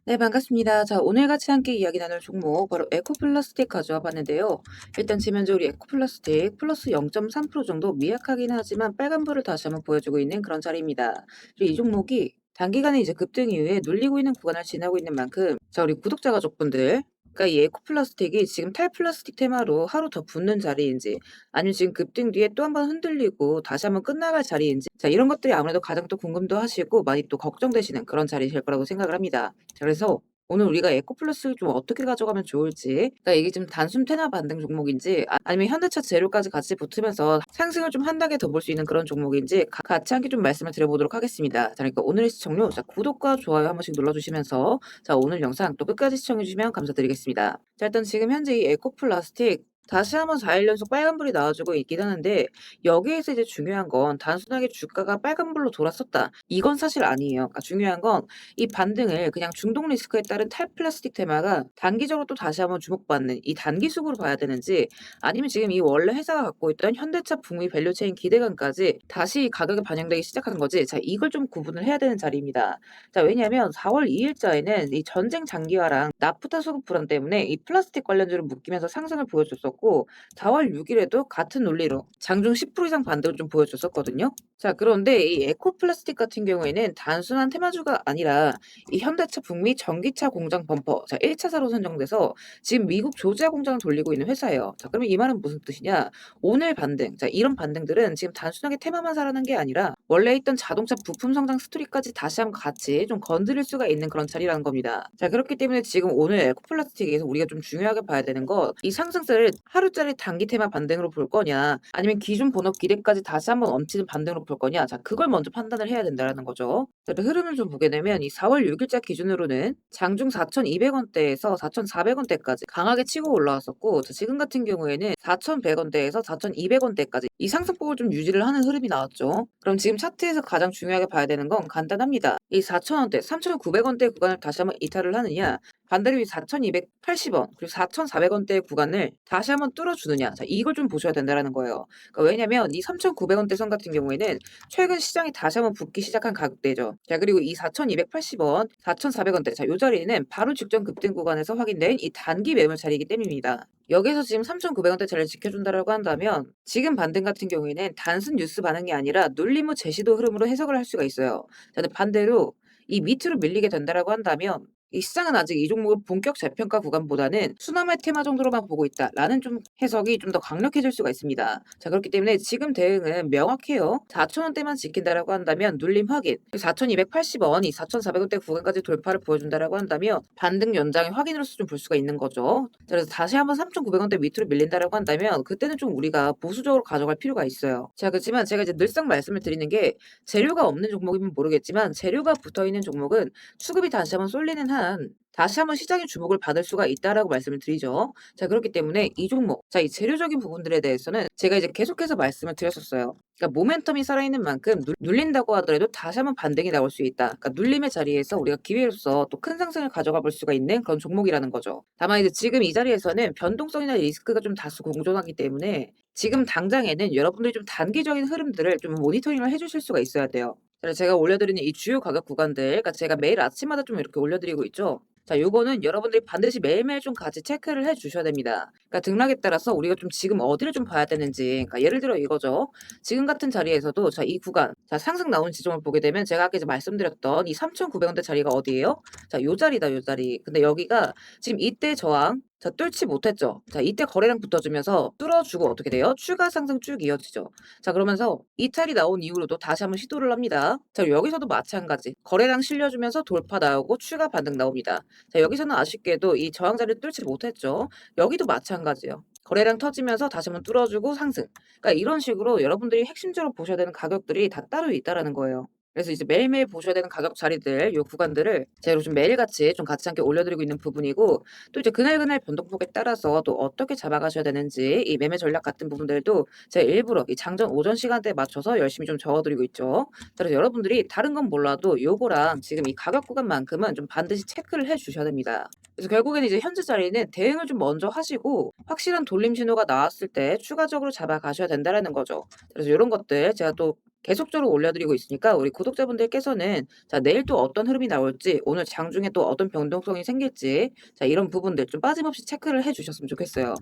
네, 반갑습니다. 자, 오늘 같이 함께 이야기 나눌 종목 바로 에코플라스틱 가져와 봤는데요. 일단 지면적으로 에코플라스틱 플러스 0.3% 정도 미약하긴 하지만 빨간불을 다시 한번 보여주고 있는 그런 자리입니다. 그리고 이 종목이 단기간에 이제 급등 이후에 눌리고 있는 구간을 지나고 있는 만큼 자, 우리 구독자 가족분들 그러니까 이 에코플라스틱이 지금 탈플라스틱 테마로 하루 더 붙는 자리인지 아니면 지금 급등 뒤에 또 한번 흔들리고 다시 한번 끝나갈 자리인지 자, 이런 것들이 아무래도 가장 또 궁금도 하시고 많이 또 걱정되시는 그런 자리실 거라고 생각을 합니다. 자, 그래서 오늘 우리가 에코플러스를 좀 어떻게 가져가면 좋을지, 그러니까 이게 좀 단순 테마 반등 종목인지, 아니면 현대차 재료까지 같이 붙으면서 상승을 좀 한 단계 더 볼 수 있는 그런 종목인지 같이 함께 좀 말씀을 드려보도록 하겠습니다. 자, 그러니까 오늘의 시청료, 자, 구독과 좋아요 한 번씩 눌러주시면서, 자, 오늘 영상 또 끝까지 시청해주시면 감사드리겠습니다. 자, 일단 지금 현재 이 에코플라스틱 다시 한번 4일 연속 빨간불이 나와주고 있긴 하는데 여기에서 이제 중요한 건 단순하게 주가가 빨간불로 돌았었다. 이건 사실 아니에요. 그러니까 중요한 건 이 반등을 그냥 중독 리스크에 따른 탈플라스틱 테마가 단기적으로 또 다시 한번 주목받는 이 단기속으로 봐야 되는지 아니면 지금 이 원래 회사가 갖고 있던 현대차 북미 밸류체인 기대감까지 다시 가격에 반영되기 시작하는 거지. 자, 이걸 좀 구분을 해야 되는 자리입니다. 자, 왜냐하면 4월 2일자에는 이 전쟁 장기화랑 나프타 수급 불안 때문에 이 플라스틱 관련주를 묶이면서 상승을 보여줬었고 4월 6일에도 같은 논리로 장중 10% 이상 반등을 좀 보여줬었거든요. 자, 그런데 이 에코플라스틱 같은 경우에는 단순한 테마주가 아니라 이 현대차 북미 전기차 공장 범퍼, 자, 1차사로 선정돼서 지금 미국 조지아 공장을 돌리고 있는 회사예요. 자, 그러면 이 말은 무슨 뜻이냐? 오늘 반등, 자, 이런 반등들은 지금 단순하게 테마만 살아난 게 아니라 원래 있던 자동차 부품 성장 스토리까지 다시 한번 같이 좀 건드릴 수가 있는 그런 자리라는 겁니다. 자, 그렇기 때문에 지금 오늘 에코플라스틱에서 우리가 좀 중요하게 봐야 되는 거, 이 상승세를 하루짜리 단기 테마 반등으로 볼 거냐, 아니면 기준 본업 기대까지 다시 한번 얹히는 반등으로 볼 거냐, 자, 그걸 먼저 판단을 해야 된다라는 거죠. 자, 흐름을 좀 보게 되면 이 4월 6일자 기준으로는 장중 4,200원대에서 4,400원대까지 강하게 치고 올라왔었고, 자, 지금 같은 경우에는 4,100원대에서 4,200원대까지 이 상승폭을 좀 유지를 하는 흐름이 나왔죠. 그럼 지금 차트에서 가장 중요하게 봐야 되는 건 간단합니다. 이 4,000원대, 3,900원대 구간을 다시 한번 이탈을 하느냐, 반대로 이 4,280원, 그리고 4,400원대 구간을 다시 한번 뚫어주느냐, 자, 이걸 좀 보셔야 된다라는 거예요. 그러니까 왜냐면 이 3,900원대 선 같은 경우에는 최근 시장이 다시 한번 붙기 시작한 가격대죠. 자, 그리고 이 4,280원, 4,400원대, 자, 요 자리는 바로 직전 급등 구간에서 확인된 이 단기 매물 자리이기 때문입니다. 여기서 지금 3,900원대 자리를 지켜준다라고 한다면 지금 반등 같은 경우에는 단순 뉴스 반응이 아니라 눌림 후 제시도 흐름으로 해석을 할 수가 있어요. 자, 근데 반대로 이 밑으로 밀리게 된다라고 한다면 이 시장은 아직 이 종목을 본격 재평가 구간보다는 순환매 테마 정도로만 보고 있다라는 좀 해석이 좀 더 강력해질 수가 있습니다. 자, 그렇기 때문에 지금 대응은 명확해요. 4,000원대만 지킨다라고 한다면 눌림 확인, 4,280원, 이 4,400원대 구간까지 돌파를 보여준다라고 한다면 반등 연장의 확인으로서 좀 볼 수가 있는 거죠. 자, 그래서 다시 한번 3,900원대 밑으로 밀린다라고 한다면 그때는 좀 우리가 보수적으로 가져갈 필요가 있어요. 자, 그렇지만 제가 이제 늘상 말씀을 드리는 게 재료가 없는 종목이면 모르겠지만 재료가 붙어 있는 종목은 수급이 다시 한번 쏠리는 한 다시 한번 시장의 주목을 받을 수가 있다라고 말씀을 드리죠. 자, 그렇기 때문에 이 종목, 자, 이 재료적인 부분들에 대해서는 제가 이제 계속해서 말씀을 드렸었어요. 그러니까 모멘텀이 살아있는 만큼 눌린다고 하더라도 다시 한번 반등이 나올 수 있다. 그러니까 눌림의 자리에서 우리가 기회로서 또 큰 상승을 가져가 볼 수가 있는 그런 종목이라는 거죠. 다만 이제 지금 이 자리에서는 변동성이나 리스크가 좀 다소 공존하기 때문에 지금 당장에는 여러분들이 좀 단기적인 흐름들을 좀 모니터링을 해주실 수가 있어야 돼요. 그래서 제가 올려드리는 이 주요 가격 구간들, 그러니까 제가 매일 아침마다 좀 이렇게 올려드리고 있죠. 자, 요거는 여러분들이 반드시 매일매일 좀 같이 체크를 해 주셔야 됩니다. 그러니까 등락에 따라서 우리가 좀 지금 어디를 좀 봐야 되는지, 그러니까 예를 들어 이거죠. 지금 같은 자리에서도 자, 이 구간, 자, 상승 나오는 지점을 보게 되면 제가 아까 이제 말씀드렸던 이 3,900원대 자리가 어디예요? 자, 요 자리다, 요 자리. 근데 여기가 지금 이때 저항, 자, 뚫지 못했죠. 자, 이때 거래량 붙어주면서 뚫어주고 어떻게 돼요? 추가 상승 쭉 이어지죠. 자, 그러면서 이탈이 나온 이후로도 다시 한번 시도를 합니다. 자, 여기서도 마찬가지. 거래량 실려주면서 돌파 나오고 추가 반등 나옵니다. 자, 여기서는 아쉽게도 이 저항 자리를 뚫지 못했죠. 여기도 마찬가지예요. 거래량 터지면서 다시 한번 뚫어주고 상승. 그러니까 이런 식으로 여러분들이 핵심적으로 보셔야 되는 가격들이 다 따로 있다라는 거예요. 그래서 이제 매일매일 보셔야 되는 가격 자리들, 요 구간들을 제가 요즘 매일같이 좀 같이 함께 올려드리고 있는 부분이고, 또 이제 그날그날 변동폭에 따라서 또 어떻게 잡아가셔야 되는지 이 매매 전략 같은 부분들도 제가 일부러 이 장전 오전 시간대에 맞춰서 열심히 좀 적어드리고 있죠. 그래서 여러분들이 다른 건 몰라도 요거랑 지금 이 가격 구간만큼은 좀 반드시 체크를 해 주셔야 됩니다. 그래서 결국에는 이제 현재 자리는 대응을 좀 먼저 하시고 확실한 돌림 신호가 나왔을 때 추가적으로 잡아가셔야 된다라는 거죠. 그래서 요런 것들 제가 또 계속적으로 올려드리고 있으니까 우리 구독자분들께서는 자, 내일 또 어떤 흐름이 나올지, 오늘 장중에 또 어떤 변동성이 생길지, 자, 이런 부분들 좀 빠짐없이 체크를 해주셨으면 좋겠어요.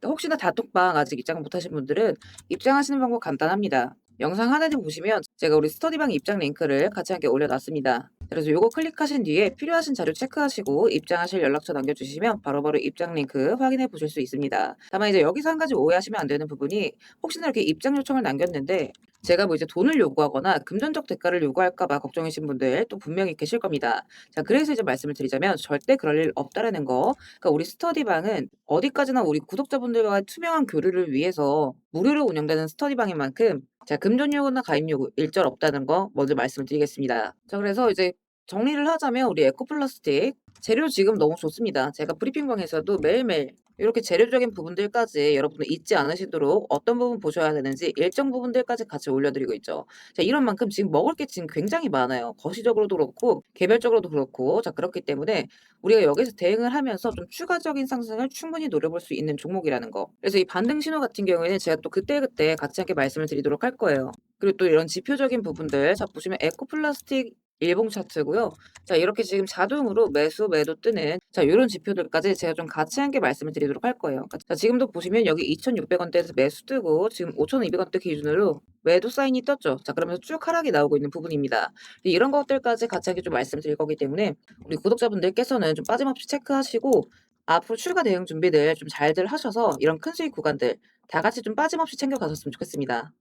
혹시나 단톡방 아직 입장 못하신 분들은 입장하시는 방법 간단합니다. 영상 하단에 보시면 제가 우리 스터디방 입장 링크를 같이 함께 올려놨습니다. 그래서 요거 클릭하신 뒤에 필요하신 자료 체크하시고 입장하실 연락처 남겨주시면 바로바로 입장 링크 확인해 보실 수 있습니다. 다만 이제 여기서 한 가지 오해하시면 안 되는 부분이, 혹시나 이렇게 입장 요청을 남겼는데 제가 뭐 이제 돈을 요구하거나 금전적 대가를 요구할까봐 걱정이신 분들 또 분명히 계실 겁니다. 자, 그래서 이제 말씀을 드리자면 절대 그럴 일 없다라는 거. 그러니까 우리 스터디방은 어디까지나 우리 구독자분들과 투명한 교류를 위해서 무료로 운영되는 스터디방인 만큼, 자, 금전 요구나 가입 요구 일절 없다는 거 먼저 말씀을 드리겠습니다. 자, 그래서 이제 정리를 하자면 우리 에코플라스틱 재료 지금 너무 좋습니다. 제가 브리핑방에서도 매일매일 이렇게 재료적인 부분들까지 여러분들 잊지 않으시도록 어떤 부분 보셔야 되는지 일정 부분들까지 같이 올려드리고 있죠. 자, 이런 만큼 지금 먹을 게 지금 굉장히 많아요. 거시적으로도 그렇고 개별적으로도 그렇고. 자, 그렇기 때문에 우리가 여기서 대응을 하면서 좀 추가적인 상승을 충분히 노려볼 수 있는 종목이라는 거. 그래서 이 반등 신호 같은 경우에는 제가 또 그때그때 같이 함께 말씀을 드리도록 할 거예요. 그리고 또 이런 지표적인 부분들, 자, 보시면 에코플라스틱 일봉 차트고요. 자, 이렇게 지금 자동으로 매수, 매도 뜨는 자, 요런 지표들까지 제가 좀 같이 함께 말씀을 드리도록 할 거예요. 자, 지금도 보시면 여기 2,600원대에서 매수 뜨고 지금 5,200원대 기준으로 매도 사인이 떴죠. 자, 그러면서 쭉 하락이 나오고 있는 부분입니다. 이런 것들까지 같이 함께 좀 말씀드릴 거기 때문에 우리 구독자분들께서는 좀 빠짐없이 체크하시고 앞으로 출가 대응 준비들 좀 잘들 하셔서 이런 큰 수익 구간들 다 같이 좀 빠짐없이 챙겨가셨으면 좋겠습니다.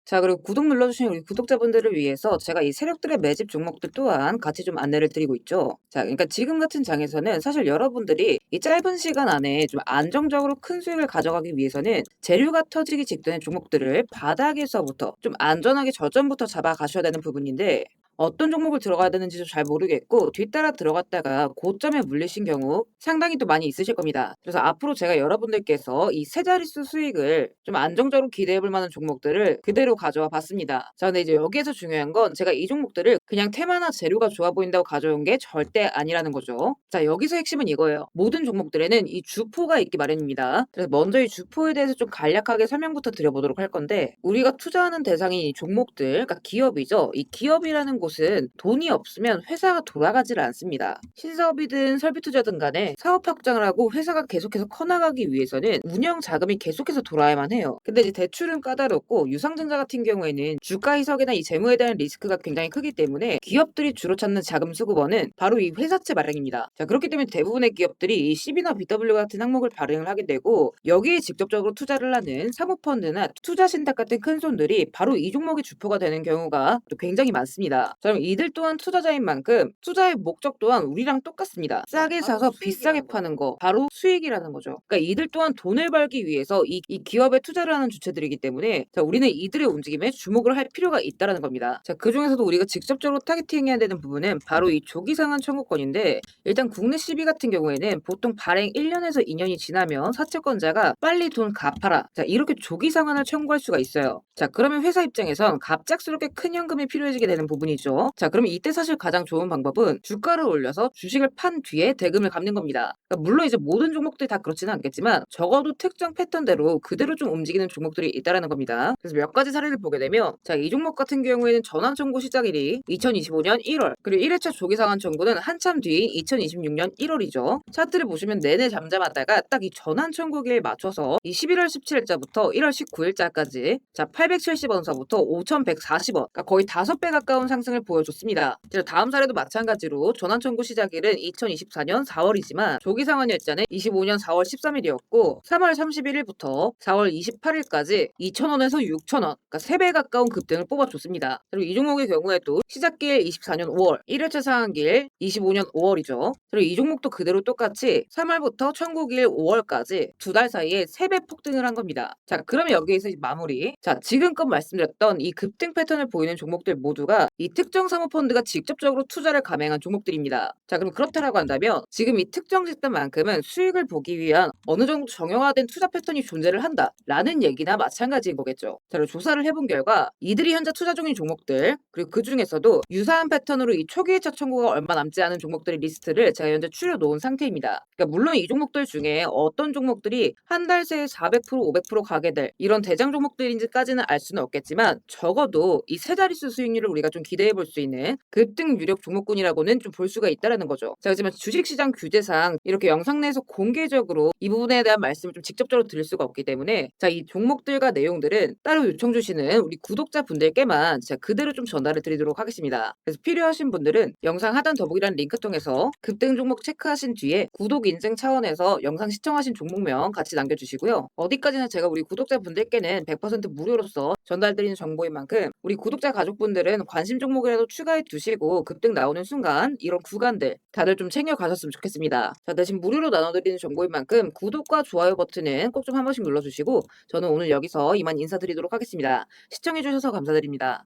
자, 그리고 구독 눌러주신 우리 구독자분들을 위해서 제가 이 세력들의 매집 종목들 또한 같이 좀 안내를 드리고 있죠. 자, 그러니까 지금 같은 장에서는 사실 여러분들이 이 짧은 시간 안에 좀 안정적으로 큰 수익을 가져가기 위해서는 재료가 터지기 직전의 종목들을 바닥에서부터 좀 안전하게 저점부터 잡아가셔야 되는 부분인데, 어떤 종목을 들어가야 되는지도 잘 모르겠고 뒤따라 들어갔다가 고점에 물리신 경우 상당히 또 많이 있으실 겁니다. 그래서 앞으로 제가 여러분들께서 이 세 자릿수 수익을 좀 안정적으로 기대해 볼 만한 종목들을 그대로 가져와 봤습니다. 자, 근데 이제 여기에서 중요한 건 제가 이 종목들을 그냥 테마나 재료가 좋아 보인다고 가져온 게 절대 아니라는 거죠. 자, 여기서 핵심은 이거예요. 모든 종목들에는 이 주포가 있기 마련입니다. 그래서 먼저 이 주포에 대해서 좀 간략하게 설명부터 드려보도록 할 건데, 우리가 투자하는 대상이 이 종목들, 그러니까 기업이죠. 이 기업이라는 곳은 돈이 없으면 회사가 돌아가질 않습니다. 신사업이든 설비투자든 간에 사업 확장을 하고 회사가 계속해서 커나가기 위해서는 운영 자금이 계속해서 돌아야만 해요. 근데 이제 대출은 까다롭고 유상증자 같은 경우에는 주가 희석이나 이 재무에 대한 리스크가 굉장히 크기 때문에 기업들이 주로 찾는 자금 수급원은 바로 이 회사채 마련입니다. 자, 그렇기 때문에 대부분의 기업들이 이 CB나 BW 같은 항목을 발행을 하게 되고 여기에 직접적으로 투자를 하는 사모펀드나 투자신탁 같은 큰 손들이 바로 이 종목의 주포가 되는 경우가 또 굉장히 많습니다. 자, 그럼 이들 또한 투자자인 만큼 투자의 목적 또한 우리랑 똑같습니다. 싸게 사서 비싸게 파는 거, 바로 수익이라는 거죠. 그러니까 이들 또한 돈을 벌기 위해서 이 기업에 투자를 하는 주체들이기 때문에 자, 우리는 이들의 움직임에 주목을 할 필요가 있다는 겁니다. 자, 그 중에서도 우리가 직접적으로 타겟팅해야 되는 부분은 바로 이 조기상한 청구권인데, 일단 국내 CB 같은 경우에는 보통 발행 1년에서 2년이 지나면 사채권자가 빨리 돈 갚아라, 자, 이렇게 조기 상환을 청구할 수가 있어요. 자, 그러면 회사 입장에선 갑작스럽게 큰 현금이 필요해지게 되는 부분이죠. 자, 그러면 이때 사실 가장 좋은 방법은 주가를 올려서 주식을 판 뒤에 대금을 갚는 겁니다. 그러니까 물론 이제 모든 종목들이 다 그렇지는 않겠지만 적어도 특정 패턴대로 그대로 좀 움직이는 종목들이 있다라는 겁니다. 그래서 몇 가지 사례를 보게 되면, 자, 이 종목 같은 경우에는 전환 청구 시작일이 2025년 1월, 그리고 1회차 조기 상환 청구는 한참 뒤인 2026년 1월이죠. 차트를 보시면 내내 잠잠하다가 딱 이 전환 청구기에 맞춰서 이 11월 17일자부터 1월 19일자까지 자, 870원서부터 5,140원, 그러니까 거의 5배 가까운 상승을 보여줬습니다. 다음 사례도 마찬가지로 전환 청구 시작일은 2024년 4월이지만 조기 상환 일자는 25년 4월 13일이었고 3월 31일부터 4월 28일까지 2,000원에서 6,000원, 그러니까 3배 가까운 급등을 뽑아줬습니다. 그리고 이 종목의 경우에도 시작길 24년 5월, 1회차 상한길 25년 5월이죠. 그리고 이 종목도 그대로 똑같이 3월부터 청구길 5월까지 두 달 사이에 3배 폭등을 한 겁니다. 자, 그러면 여기에서 이제 마무리. 자, 지금껏 말씀드렸던 이 급등 패턴을 보이는 종목들 모두가 이 특정 사모펀드가 직접적으로 투자를 감행한 종목들입니다. 자, 그럼 그렇다라고 한다면 지금 이 특정 집단만큼은 수익을 보기 위한 어느 정도 정형화된 투자 패턴이 존재를 한다라는 얘기나 마찬가지인 거겠죠. 자, 그리고 조사를 해본 결과 이들이 현재 투자 중인 종목들, 그리고 그 중에서도 유사한 패턴으로 이 초기 1차 청구가 얼마 남지 않은 종목들의 리스트를 제가 현재 추려놓은 상태입니다. 그러니까 물론 이 종목들 중에 어떤 종목들이 한 달 새에 400%, 500% 가게 될 이런 대장 종목들인지까지는 알 수는 없겠지만 적어도 이 세 자릿수 수익률을 우리가 좀 기대해 볼 수 있는 급등 유력 종목군이라고는 좀 볼 수가 있다라는 거죠. 자, 하지만 주식시장 규제상 이렇게 영상 내에서 공개적으로 이 부분에 대한 말씀을 좀 직접적으로 드릴 수가 없기 때문에 자, 이 종목들과 내용들은 따로 요청 주시는 우리 구독자분들께만 제가 그대로 좀 전달을 드리도록 하겠습니다. 그래서 필요하신 분들은 영상 하단 더보기란 링크 통해서 급등 종목 체크하신 뒤에 구독 인증 차원에서 영상 시청하신 종목명 같이 남겨주시고요. 어디까지나 제가 우리 구독자분들께는 100% 무료로서 전달드리는 정보인 만큼 우리 구독자 가족분들은 관심 종목이라도 추가해 두시고 급등 나오는 순간 이런 구간들 다들 좀 챙겨 가셨으면 좋겠습니다. 자, 대신 무료로 나눠드리는 정보인 만큼 구독과 좋아요 버튼은 꼭 좀 한 번씩 눌러주시고 저는 오늘 여기서 이만 인사드리도록 하겠습니다. 시청해주셔서 감사드립니다.